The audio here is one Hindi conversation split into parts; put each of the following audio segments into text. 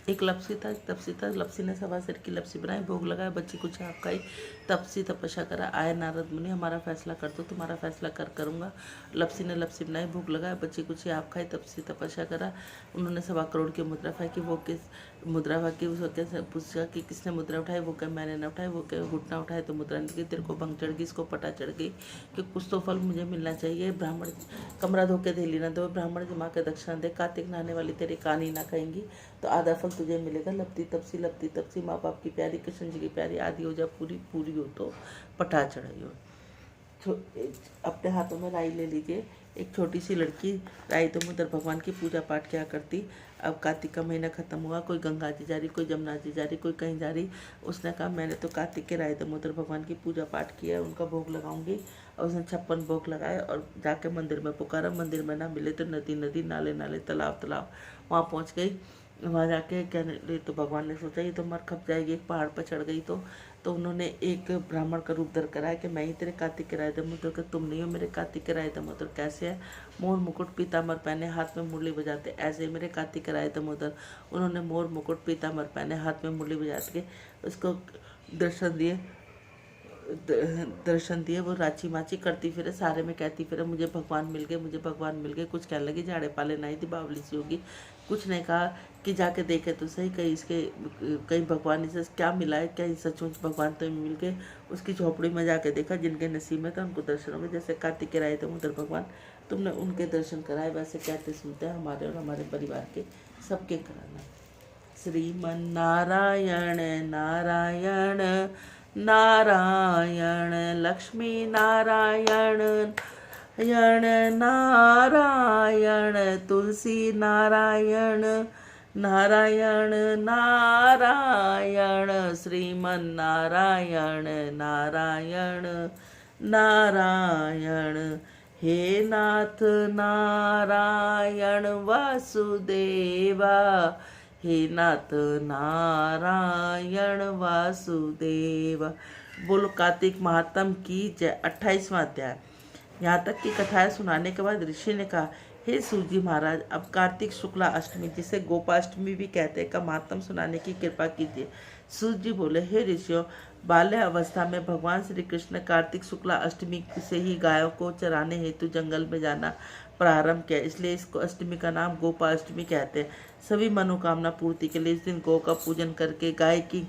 एक लपसी था। लपसी ने सवा सेर की लपसी बनाई, भोग लगाया, बच्ची को छाप खाई। तपसी तपस्या करा, आए नारद मुनि, हमारा फैसला कर दो, तुम्हारा फैसला कर करूँगा। लपसी ने लपसी बनाई, भोग लगाया, बच्ची को छाप खाई। तपसी तपस्या करा, उन्होंने 1.25 करोड़ की मुद्रा फेंकी। वो किस मुद्रा फेंकी, उसको कैसे पूछा कि किसने मुद्रा उठाई, वो क्या मैंने न उठाई। वो क्या घुटना उठाए तो मुद्रा निकली। तेरे को भंग चढ़ गई, इसको पटा चढ़ गई कि कुछ तो फल मुझे मिलना चाहिए। ब्राह्मण कमरा धो के धेली न दो, ब्राह्मण जी माँ के दक्षिणा दे, कार्तिक नहाने वाली तेरी कहानी ना कहेंगी तो आधा फल तुझे मिलेगा। लपती तपसी माँ बाप की प्यारी, कृष्ण जी की प्यारी, आदि हो जा पूरी, पूरी हो तो पटा चढ़ाई हो। अपने हाथों में राई ले लीजिए। एक छोटी सी लड़की राई दामोदर भगवान की पूजा पाठ किया करती। अब कार्तिक का महीना खत्म हुआ, कोई गंगा जी जा रही, कोई जमुना जी जा रही, कोई कहीं जा रही। उसने कहा मैंने तो कार्तिक के राई दामोदर भगवान की पूजा पाठ किया है, उनका भोग लगाऊंगी। और उसने 56 भोग लगाए और जाके मंदिर में पुकारा। मंदिर में ना मिले तो नदी नदी, नाले नाले, तालाब तालाब, वहाँ पहुँच गई। वहाँ जाके कहने तो भगवान ने सोचा ये तो मर खप जाएगी, एक पहाड़ पर चढ़ गई तो उन्होंने एक ब्राह्मण का रूप धर कराया कि मैं ही तेरे कार्तिक के राय दामोदर का, तुम नहीं हो मेरे कार्तिक के राय दामोदर। कैसे है? मोर मुकुट पीताम्बर पहने, हाथ में मुरली बजाते, ऐसे ही मेरे कार्तिक के राय दामोदर। उन्होंने मोर मुकुट पीताम्बर पहने, हाथ में मुरली बजा के उसको दर्शन दिए। दर्शन दिए। वो राची माची करती फिरे, सारे में कहती फिरे मुझे भगवान मिल गए, मुझे भगवान मिल गए। कुछ कहने लगी झाड़े पाले नहीं थी, बावली सी होगी। कुछ ने कहा कि जाके देखे तो सही, कहीं इसके कहीं भगवान से क्या मिला है, क्या सचमुच भगवान तो मिल गए। उसकी झोपड़ी में जाके देखा, जिनके नसीब में था उनको दर्शन हो गए। जैसे कार्तिक के राय दामोदर भगवान, तुमने उनके दर्शन कराए, वैसे कहते सुनते हैं हमारे और हमारे परिवार के सबके कराना। श्रीमन नारायण नारायण नारायण, लक्ष्मी नारायण यण नारायण, तुलसी नारायण नारायण नारायण, श्रीमन नारायण नारायण नारायण। हे नाथ नारायण वासुदेवा, हे नाथ नारायण वासुदेव। बोलो कार्तिक महात्म की जय। 28वां अध्याय। यहाँ तक की कथाएं सुनाने के बाद ऋषि ने कहा, हे सूजी महाराज, अब कार्तिक शुक्ला अष्टमी, जिसे गोपाष्टमी भी कहते हैं, का महात्म सुनाने की कृपा कीजिए। सूत जी बोले, हे ऋषियों, बाल्य अवस्था में भगवान श्री कृष्ण कार्तिक शुक्ला अष्टमी से ही गायों को चराने हेतु जंगल में जाना प्रारंभ किया, इसलिए इसको अष्टमी का नाम गोपाष्टमी कहते हैं। सभी मनोकामना पूर्ति के लिए इस दिन गौ का पूजन करके गाय की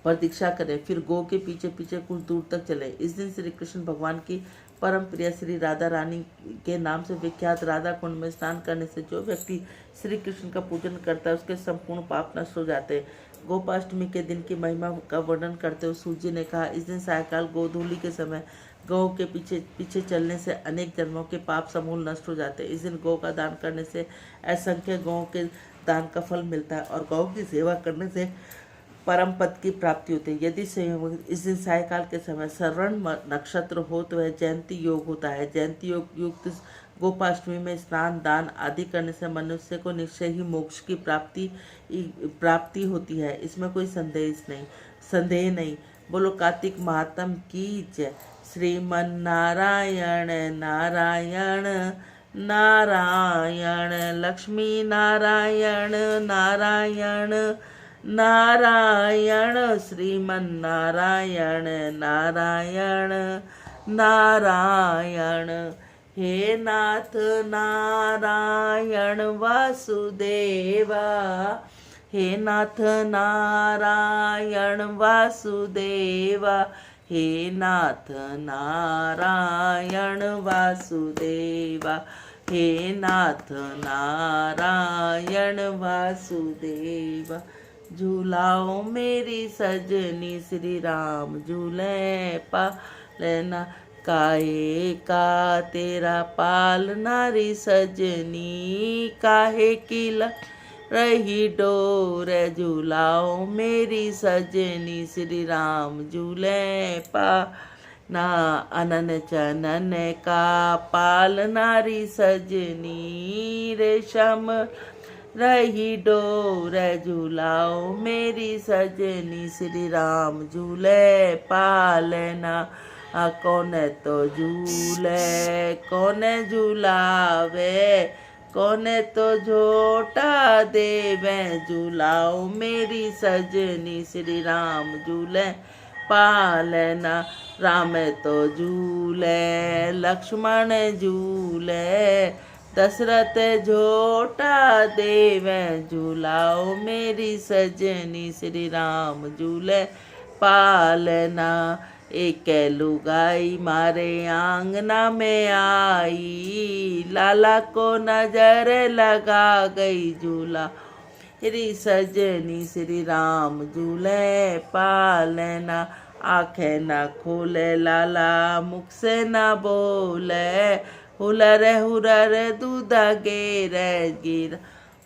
प्रतीक्षा करें, फिर गौ के पीछे पीछे कुछ दूर तक चले। इस दिन श्री कृष्ण भगवान की परम प्रिय श्री राधा रानी के नाम से विख्यात राधा कुंड में स्नान करने से जो व्यक्ति श्री कृष्ण का पूजन करता है उसके संपूर्ण पाप नष्ट हो जाते हैं। गोपाष्टमी के दिन की महिमा का वर्णन करते हुए सूजी ने कहा, इस दिन सायकाल गोधूली के समय गौ के पीछे पीछे चलने से अनेक जन्मों के पाप समूल नष्ट हो जाते हैं। इस दिन गौ का दान करने से असंख्य गौ के दान का फल मिलता है और गौ की सेवा करने से परम पद की प्राप्ति होती है। यदि इस दिन सायकाल के समय श्रवण नक्षत्र हो तो वह जयंती योग होता है। जयंती योग युक्त गोपाष्टमी में स्नान दान आदि करने से मनुष्य को निश्चय ही मोक्ष की प्राप्ति होती है, इसमें कोई संदेह नहीं। बोलो कार्तिक महात्म की जय। श्रीमन नारायण नारायण नारायण, लक्ष्मी नारायण नारायण नारायण, श्रीमन नारायण नारायण नारायण। हे नाथ नारायण वासुदेवा, हे नाथ नारायण वासुदेवा, हे नाथ नारायण वासुदेवा, हे नाथ नारायण वासुदेवा। झूलाओ मेरी सजनी श्री राम झूले पालना, काहे का तेरा पालना रे सजनी, काहे की रही डोर। झूलाओ मेरी सजनी श्री राम झूले पालना, अनन चनन का पालना री सजनी, रेशम रही डोर। झूलाओ मेरी सजनी श्री राम झूले पालना, कौन तो झूले कौन झूलावे, कोने तो झोटा देवे झूलाओ मेरी सजनी श्री राम झूले पालना राम तो झूले लक्ष्मण झूले दशरथ झोटा देवे झूलाओ मेरी सजनी श्री राम झूले पालना एक लुगाई मारे आंगना में आई लाला को नजर लगा गई झूला मेरी सजनी श्री राम झूले पालना आंखें न खोले लाला मुख से न बोले हुरर दूधा गेर गिर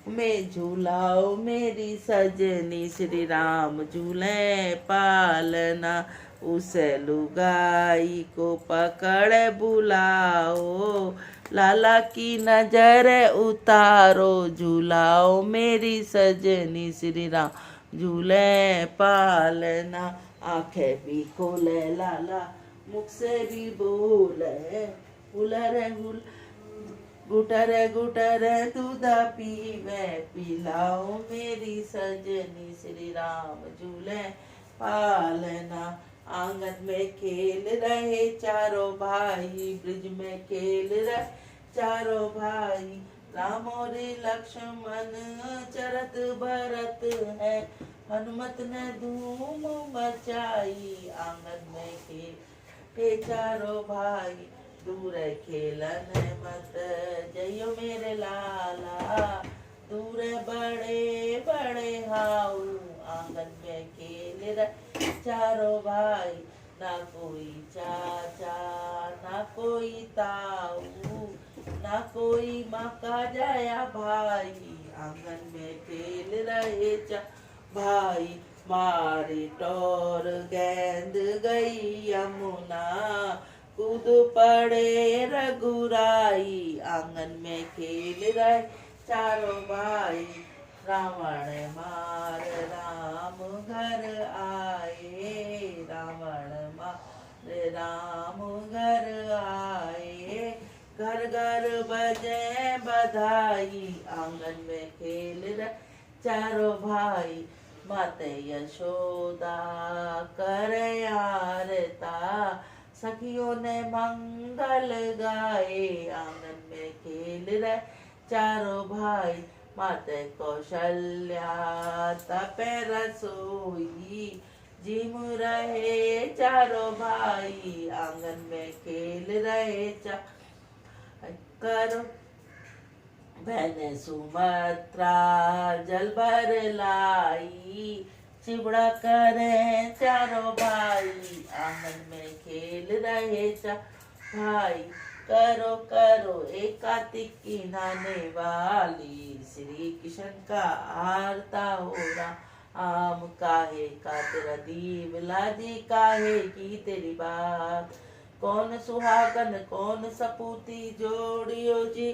में झूलाओ मेरी सजनी श्री राम झूले पालना उसे लुगाई को पकड़ बुलाओ लाला की नजर उतारो झूलाओ मेरी सजनी श्री राम झूले पालना आंखें भी खोले लाला मुख से भी बोले गुटर गुटर दूध पीवे पिलाओ मेरी सजनी श्री राम झूले पालना आंगन में खेल रहे चारों भाई ब्रिज में खेल रहे चारों भाई राम और लक्ष्मण चरत भरत है हनुमत ने धूम मचाई आंगन में खेले चारों भाई दूर खेलन मत जइयो मेरे लाला दूर बड़े बड़े हाउ आंगन में खेल रहे चारों भाई ना कोई चाचा ना कोई ताऊ ना कोई मक्का जाया भाई आंगन में खेल रहे भाई मारी टोर गेंद गई यमुना कूद पड़े रघुराई आंगन में खेल रहे चारों भाई रावण मार राम घर आए रावण मार राम घर आए घर घर बजे बधाई आंगन में खेल रहे चारों भाई माते यशोदा करे आरता सखियों ने मंगल गाए आंगन में खेल रहे चारों भाई माते कौशल्या तपे रसोई जिम रहे चारों भाई आंगन में खेल रहे करो बहने सुमत्रा जल भर लाई चिबड़ा करे चारों भाई आंगन में खेल रहे भाई करो करो एकातिक की नाने वाली श्री कृष्ण का आरता हो रहा आम काहे का तेरा दीव लाजी काहे की तेरी बात कौन सुहागन कौन सपूती जोड़ियो जी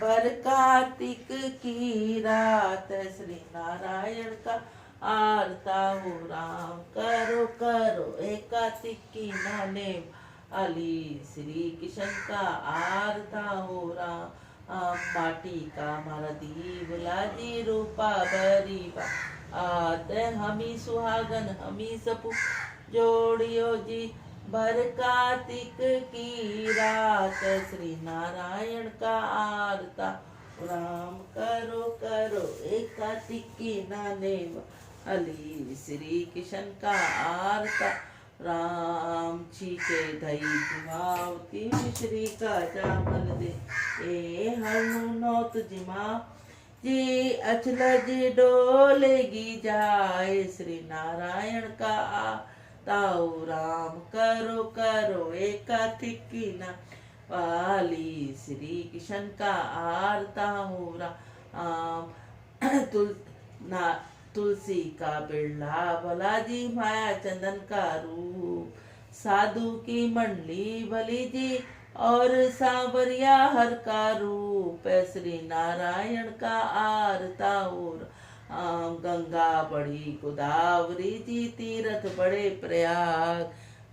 भर कार्तिक की रात श्री नारायण का आरता हो राम करो करो एकातिक की नाने अली श्री कृष्ण का आरता हो राम माटी का मारा दीव लाजी रूपा बरीबा आते हमी सुहागन हमी सपू जोड़ियो जी भर कार्तिक की रात श्री नारायण का आरता राम करो करो एकातिक की नाने अली श्री कृष्ण का आरता राम छीके धई जिमावती श्री का जामल दे ए हनु नौत जिमा जी अचल जी डोलेगी जाए श्री नारायण का ताऊ राम करो करो एकातिक की ना वाली श्री कृष्ण का आरता हो राम तुलसी का बिरला भलाजी माया चंदन का रूप साधु की मंडली भली जी और सांवरिया हर का रूप श्री नारायण का आरता और गंगा बड़ी गोदावरी जी तीर्थ बड़े प्रयाग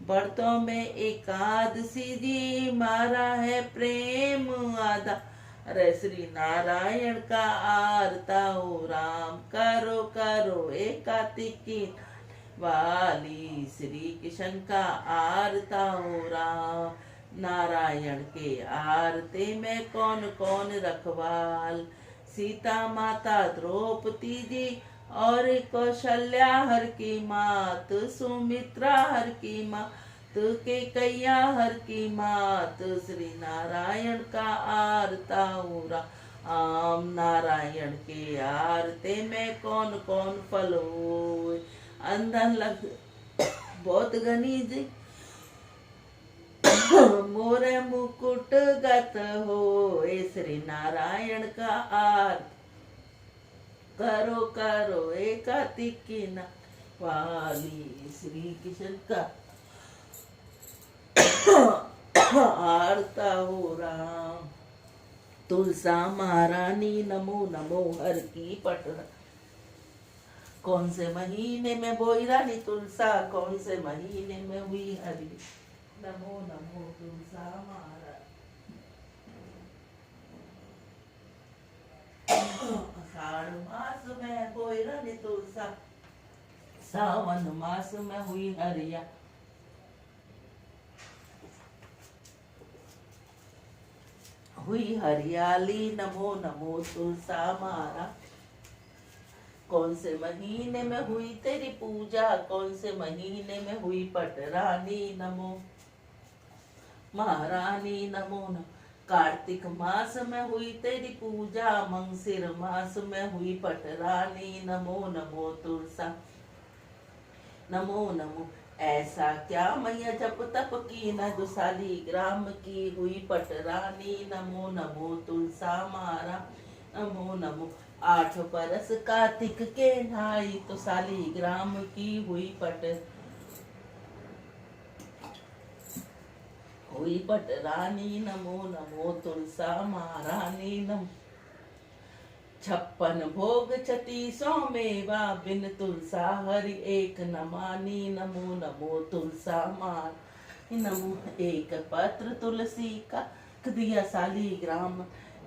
व्रतों में एकादशी जी मारा है प्रेम आधा अरे श्री नारायण का आरता हो राम, करो करो एकातिकी वाली। श्री कृष्ण का आरता हो राम, नारायण के आरते में कौन कौन रखवाल। सीता माता द्रौपदी जी और कौशल्या हर की मात, सुमित्रा हर की मात, के कैया हर की मात। श्री नारायण का आरता हो राम, नारायण के आरते में कौन कौन फल हो। अंधन लग बहुत घनी जी मोरे मुकुट गत हो। श्री नारायण का आरती करो करो एकातिकी वाली। श्री कृष्ण का आरता हो राम, तुलसा महारानी नमो नमो हर की पटना। कौन से महीने में बोई रानी तुलसा, कौन से महीने में हुई हरी। नमो नमो तुलसा महारानी। आषाढ़ मास में बोई रानी तुलसा, सावन मास में हुई हरिया। हुई हरियाली नमो नमो तुलसा मारा। कौन से महीने में हुई तेरी पूजा, कौन से महीने में हुई पटरानी नमो महारानी नमो नमो। कार्तिक मास में हुई तेरी पूजा, मंगसिर मास में हुई पटरानी नमो नमो तुलसा नमो नमो। ऐसा क्या मैया जप तप की न जो शालीग्राम की हुई पटरानी नमो नमो तुलसा मारा नमो नमो। 8 बरस कार्तिक के नहाई तो शालीग्राम की हुई पटरानी नमो नमो तुलसा महारानी नमो। 56 भोग 36 मेवा, बिन तुलसा हरि एक न मानी नमो नमो तुलसा मार नमो। एक पत्र तुलसी का दिया शालीग्राम,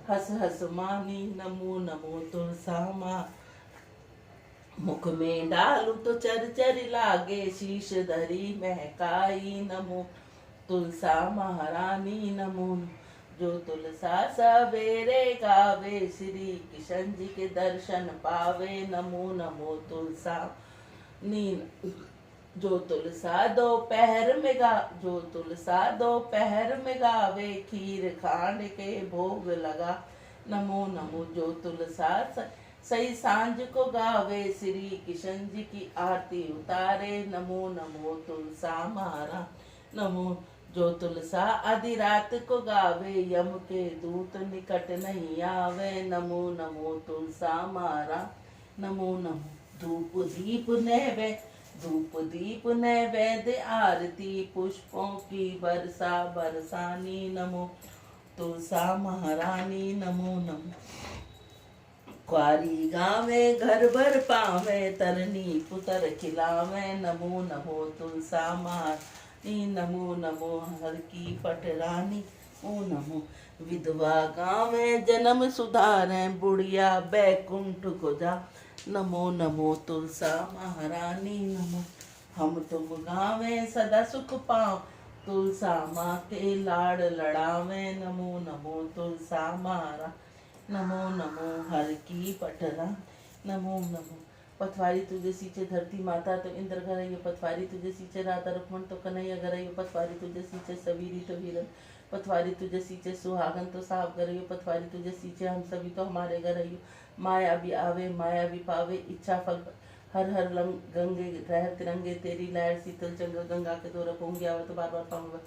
हस हस मानी नमो नमो तुलसा मार। मुख में डालू तो चर चर लागे, शीश धरी महकाई नमो तुलसा महारानी नमो। जो तुलसा सवेरे गावे, श्री कृष्ण जी के दर्शन पावे नमो नमो तुलसा नीन। जो तुलसा दोपहर में गावे, खीर खांड के भोग लगा नमो नमो। जो तुलसा सही सांझ को गावे, श्री कृष्ण जी की आरती उतारे नमो नमो तुलसा मारा नमो। जो तुलसा आधी रात को गावे, यम के दूत निकट नहीं आवे नमो नमो तुलसा मारा नमो नमो। धूप दीप नैवेद्य आरती, पुष्पों की वर्षा बरसानी नमो तुलसा महारानी नमो नमो। क्वारी गावे घर भर पावे, तरनी पुतर खिलावे नमो नमो तुलसा महारानी नमो नमो हर की पटरानी ओ नमो। विधवा गावे जन्म सुधारे, बुढ़िया बैकुंठ को जा नमो नमो तुलसा महारानी नमो। हम तुम गावे सदा सुख पाओ, तुलसा माँ के लाड़ लड़ावे नमो नमो तुलसा मारा नमो नमो हर की पटरा नमो नमो। पथवारी तुझे सींचे धरती माता तो इंद्र गरइयो, पथवारी तुझे सींचे राधा रुक्मण तो कन्हैया गरइयो, पथवारी तुझे सींचे सवीरी तो वीरन, पथवारी तुझे सींचे सुहागन तो साफ गरइयो, पथवारी तुझे सींचे हम सभी तो हमारे गरइयो। माया भी आवे माया भी पावे, इच्छा फल हर हर गंगे रह तिरंगे, तेरी लहर शीतल चंद्र, गंगा के द्वारा पोंगी आवे तो बार बार पाऊंगा,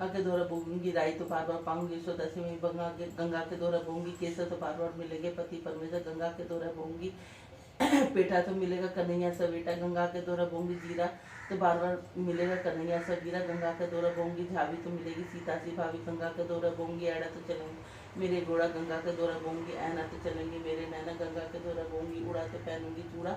के द्वारा बोंगी राई तो बार बार पाऊंगी, स्वदशी में गंगा के द्वारा बोंगी, केसर तो बार बार मिलेंगे, पति परमेश्वर गंगा के द्वारा बोंगी, पेटा तो मिलेगा कन्हैया सा बेटा, गंगा के द्वारा बोंगी, जीरा तो बार बार मिलेगा कन्हैया सा गिरा, गंगा के द्वारा बोंगी, झावी तो मिलेगी सीता सी भाभी, गंगा के द्वारा बोंगी, ऐड़ा तो चलेंगे मेरे घोड़ा, गंगा के द्वारा बोंगी, ऐना तो चलेंगे मेरे नैना, गंगा के द्वारा बोंगी, उड़ा तो पहनूंगी चूड़ा,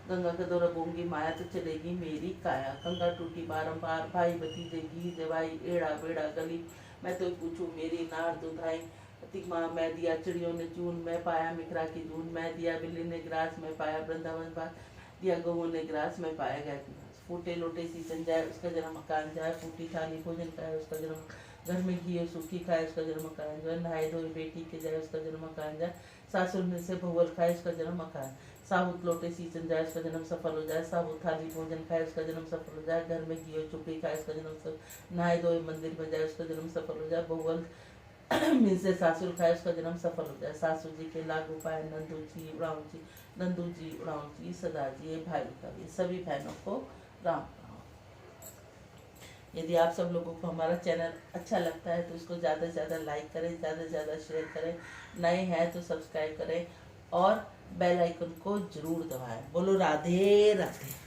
गंगा के द्वारा बोंगी, माया तो चलेगी मेरी काया, गंगा टूटी बारंबार, भाई भतीजे घी जवाई, एड़ा बेड़ा गली, मैं तो पूछूं मेरी नार दुधाई, कार्तिक माह मैं दिया चिड़ियों ने चून, मैं पाया मिखरा की जून, मैं दिया बिल्ली ने ग्रास, मैं पाया वृंदावन बाग, दिया गऊ ने ग्रास, मैं पाया गाय की घास। फूटे लोटे सींचन जाए उसका जन्म मकान जाए, फूटी थाली भोजन खाए उसका जन्म, घर में घी और सूखी खाए उसका जन्म मकान जाए, नहाए धोए बेटी के जाए उसका जन्म मकान जाए, सासुर में से भगवल खाए उसका जन्म मकान, साबुत लोटे सींचन जाए उसका जन्म सफल हो जाए, साबुत थाली भोजन खाए उसका जन्म सफल हो जाए, घर में घी और चुपड़ी खाए उसका जन्म सफल, नहाए धोए मंदिर में जाए उसका जन्म सफल हो जाए, भगवल मिल से सासुर खाए उसका जन्म सफल हो जाए। सासू जी के लागू पाए नंदू जी उड़ाऊ जी, नंदू जी उड़ाऊ जी सदा जी, ये भाई का ये सभी बहनों को राम राम। यदि आप सब लोगों को हमारा चैनल अच्छा लगता है तो इसको ज़्यादा से ज़्यादा लाइक करें, ज़्यादा से ज़्यादा शेयर करें, नए हैं तो सब्सक्राइब करें और बेल आइकन को जरूर दबाएं। बोलो राधे राधे।